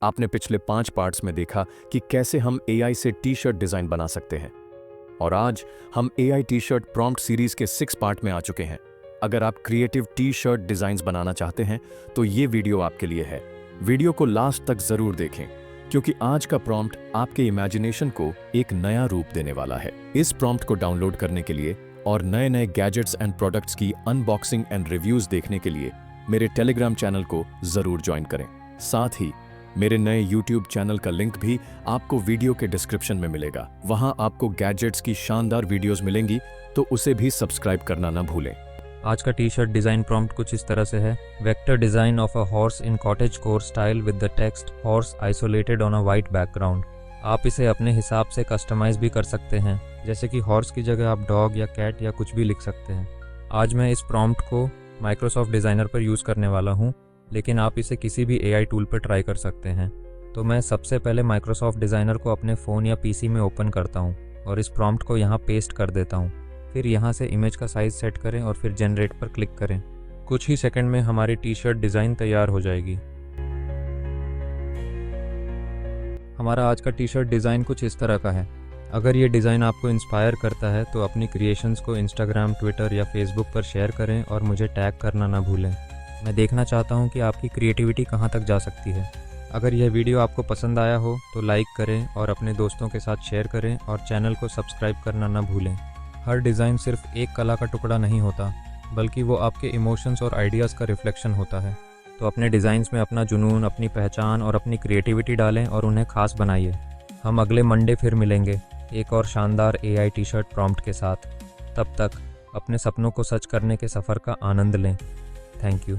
आपने पिछले 5 पार्ट्स में देखा कि कैसे हम एआई से टी शर्ट डिजाइन बना सकते हैं और आज हम AI T shirt prompt series के 6 पार्ट में आ चुके हैं। अगर आप क्रिएटिव टी शर्ट डिजाइन्स बनाना चाहते हैं तो ये वीडियो आपके लिए है। वीडियो को लास्ट तक जरूर देखें क्योंकि आज का प्रॉम्प्ट आपके इमेजिनेशन को एक नया रूप देने वाला है। इस प्रॉम्प्ट को डाउनलोड करने के लिए और नए नए गैजेट्स एंड प्रोडक्ट्स की अनबॉक्सिंग एंड रिव्यूज देखने के लिए मेरे टेलीग्राम चैनल को जरूर ज्वाइन करें। साथ ही मेरे नए यूट्यूब चैनल का लिंक भी आपको वीडियो के डिस्क्रिप्शन में मिलेगा। वहां आपको गैजेट्स की शानदार वीडियोस मिलेंगी, तो उसे भी सब्सक्राइब करना ना भूलें। आज का टी शर्ट डिज़ाइन प्रॉम्प्ट कुछ इस तरह से है। Vector design of a horse in cottage core style with the text horse isolated on a white background. आप इसे अपने हिसाब से कस्टमाइज भी कर सकते हैं, जैसे कि हॉर्स की जगह आप डॉग या कैट या कुछ भी लिख सकते हैं। आज मैं इस प्रॉम्प्ट को माइक्रोसॉफ्ट डिज़ाइनर पर यूज़ करने वाला हूँ, लेकिन आप इसे किसी भी एआई टूल पर ट्राई कर सकते हैं। तो मैं सबसे पहले माइक्रोसॉफ्ट डिज़ाइनर को अपने फ़ोन या पीसी में ओपन करता हूँ और इस प्रॉम्प्ट को यहाँ पेस्ट कर देता हूँ। फिर यहाँ से इमेज का साइज़ सेट करें और फिर जनरेट पर क्लिक करें। कुछ ही सेकंड में हमारी टी शर्ट डिज़ाइन तैयार हो जाएगी। हमारा आज का टी शर्ट डिज़ाइन कुछ इस तरह का है। अगर ये डिज़ाइन आपको इंस्पायर करता है तो अपनी क्रिएशंस को इंस्टाग्राम, ट्विटर या फेसबुक पर शेयर करें और मुझे टैग करना ना भूलें। मैं देखना चाहता हूँ कि आपकी क्रिएटिविटी कहाँ तक जा सकती है। अगर यह वीडियो आपको पसंद आया हो तो लाइक करें और अपने दोस्तों के साथ शेयर करें और चैनल को सब्सक्राइब करना ना भूलें। हर डिज़ाइन सिर्फ एक कला का टुकड़ा नहीं होता, बल्कि वो आपके इमोशंस और आइडियाज़ का रिफ्लेक्शन होता है। तो अपने डिज़ाइंस में अपना जुनून, अपनी पहचान और अपनी क्रिएटिविटी डालें और उन्हें खास बनाइए। हम अगले मंडे फिर मिलेंगे एक और शानदार एआई टी शर्ट प्रॉम्प्ट के साथ। तब तक अपने सपनों को सच करने के सफ़र का आनंद लें। Thank you.